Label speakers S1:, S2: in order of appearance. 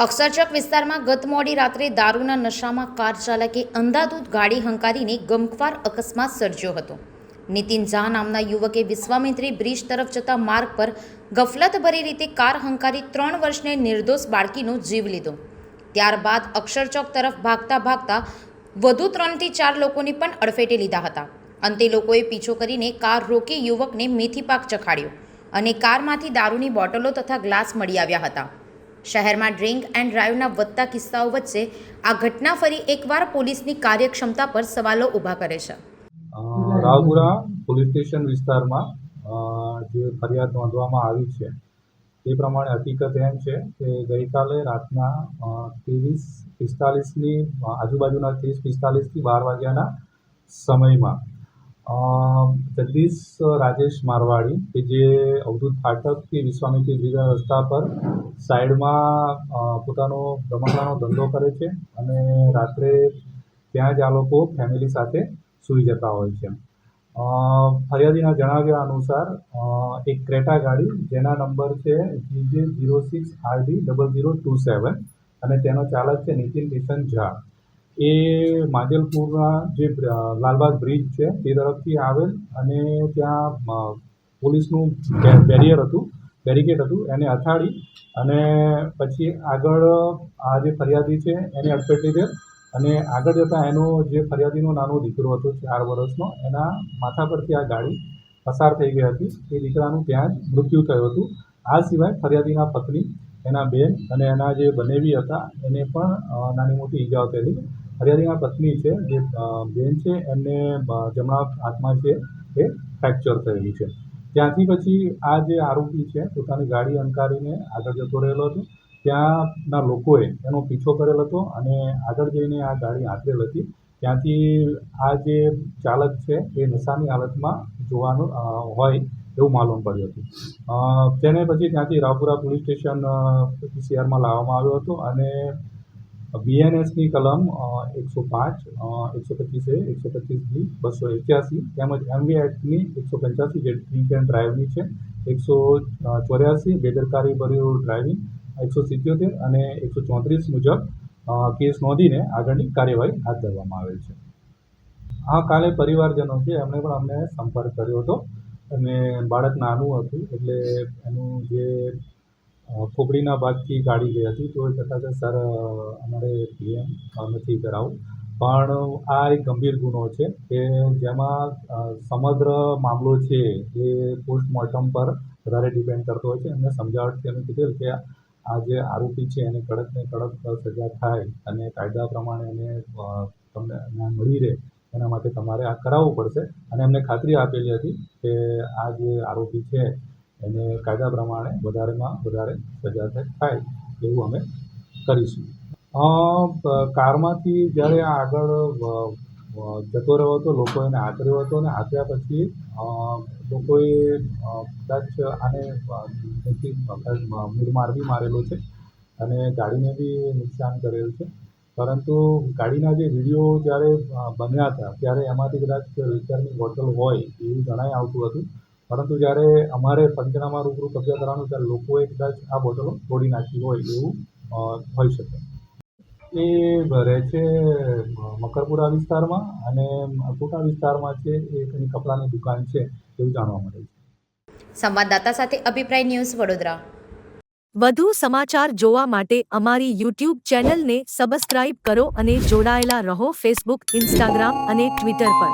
S1: અક્ષરચક વિસ્તારમાં ગત મોડી રાત્રે દારૂના નશામાં કાર ચાલકે અંધાધૂંધ ગાડી હંકારીને ગમખ્વાર અકસ્માત સર્જ્યો હતો. નીતિન ઝા નામના યુવકે વિશ્વામિત્રી બ્રિજ તરફ જતા માર્ગ પર ગફલતભરી રીતે કાર હંકારી 3 વર્ષની નિર્દોષ બાળકીનો જીવ લીધો. ત્યારબાદ અક્ષરચક તરફ ભાગતા ભાગતા વધુ 3 થી 4 લોકોને પણ અડફેટે લીધા હતા. અંતે લોકોએ પીછો કરીને કાર રોકી યુવકને મેથી પાક ચખાડ્યો અને કારમાંથી દારૂની બોટલો તથા ગ્લાસ મળી આવ્યા હતા. શહેરમાં ડ્રિંક એન્ડ ડ્રાઈવના વધતા કિસ્સાઓ વચ્ચે આ ઘટના ફરી એકવાર પોલીસની કાર્યક્ષમતા પર સવાલો ઊભા કરે છે.
S2: રાવપુરા પોલીસ સ્ટેશન વિસ્તારમાં જે ફરિયાદ નોંધવામાં આવી છે એ પ્રમાણે હકીકત એમ છે કે ગઈકાલે રાતના 23:45ની આજુબાજુના 30:45થી 12 વાગ્યાના સમયમાં જગદીશ રાજેશ મારવાડી કે જે અવધૂત ફાટકથી વિશ્વામિત્રી બ્રિજ રસ્તા પર સાઈડમાં પોતાનો રમકડાનો ધંધો કરે છે અને રાત્રે ત્યાં જ આ લોકો ફેમિલી સાથે સૂઈ જતા હોય છે. ફરિયાદીના જણાવ્યા અનુસાર એક ક્રેટા ગાડી જેના નંબર છે GJ06RD0027 અને તેનો ચાલક છે નીતિન કિશન ઝા. એ માંજલપુરના જે લાલબાગ બ્રિજ છે તે તરફથી આવેલ અને ત્યાં પોલીસનું બેરિકેડ હતું એને અથાડી અને પછી આગળ આ જે ફરિયાદી છે એને અડફેટ લીધેલ અને આગળ જતાં એનો જે ફરિયાદીનો નાનો દીકરો હતો 4 વર્ષનો એના માથા પરથી આ ગાડી પસાર થઈ ગઈ હતી. એ દીકરાનું ત્યાં જ મૃત્યુ થયું હતું. આ સિવાય ફરિયાદીના પત્ની, એના બેન અને એના જે બનેવી હતા એને પણ નાની મોટી ઈજાઓ થયેલી. ફરિયાદીના પત્ની છે જે બેન છે એમને જમણા હાથમાં છે એ ફ્રેક્ચર થયેલું છે. ત્યાંથી પછી આ જે આરોપી છે પોતાની ગાડી હંકારીને આગળ જતો રહેલો હતો. ત્યાંના લોકોએ એનો પીછો કરેલ હતો અને આગળ જઈને આ ગાડી આંતરેલ હતી. ત્યાંથી આ જે ચાલક છે એ નશાની હાલતમાં જોવાનું હોય એવું માલુમ પડ્યું હતું. તેને પછી ત્યાંથી રાવપુરા પોલીસ સ્ટેશન CRમાં લાવવામાં આવ્યો હતો અને BNSની કલમ 105, 125A, 125B, 281 તેમજ MV એક્ટની 185 જે ડ્રિંક એન્ડ ડ્રાઈવની છે, 184 બેદરકારી ભર્યું ડ્રાઇવિંગ, 177 અને 134 મુજબ કેસ નોંધીને આગળની કાર્યવાહી હાથ ધરવામાં આવેલ છે. કાલે પરિવારજનો છે એમણે પણ અમને સંપર્ક કર્યો હતો અને બાળક નાનું હતું એટલે એનું જે ખોપડીના ભાગથી ગાડી ગઈ હતી તો એ કહેતા હતા સર અમારે PM નથી કરાવવું, પણ આ એક ગંભીર ગુનો છે કે જેમાં સમગ્ર મામલો છે એ પોસ્ટમોર્ટમ પર વધારે ડિપેન્ડ કરતો હોય છે. એમને સમજાવટથી એમ કીધેલ કે આ જે આરોપી છે એને કડકને કડક સજા થાય અને કાયદા પ્રમાણે એને તમને ન્યાય મળી રહે એના માટે તમારે આ કરાવવું પડશે અને એમને ખાતરી આપેલી હતી કે આ જે આરોપી છે એને કાયદા પ્રમાણે વધારેમાં વધારે સજા થાય એવું અમે કરીશું. કારમાંથી જ્યારે આગળ જતો રહ્યો હતો લોકો એને આંતર્યો હતો અને આંતર્યા પછી લોકોએ કદાચ આને મૂળમાર બી મારેલો છે અને ગાડીને બી નુકસાન કરેલ છે. પરંતુ ગાડીના જે વિડીયો જ્યારે બન્યા હતા ત્યારે એમાંથી કદાચ લિકરની બોટલ હોય એવું જણાઈ આવતું હતું. પરંતુ જ્યારે અમારે પંચનામા રૂબરૂ કબજા કરવાનું ત્યારે લોકોએ કદાચ આ બોટલો તોડી નાખી હોય એવું હોઈ શકે. એ રહે છે મકરપુરા વિસ્તારમાં અને કોટા વિસ્તારમાં છે એ કંઈ કપડાની દુકાન છે એવું જાણવા મળે છે.
S1: સંવાદદાતા સાથે અભિપ્રાય ન્યૂઝ વડોદરા.
S3: વધુ સમાચાર જોવા માટે અમારી YouTube ચેનલને સબસ્ક્રાઇબ કરો અને જોડાયેલા રહો ફેસબુક, ઇન્સ્ટાગ્રામ અને ટ્વિટર પર.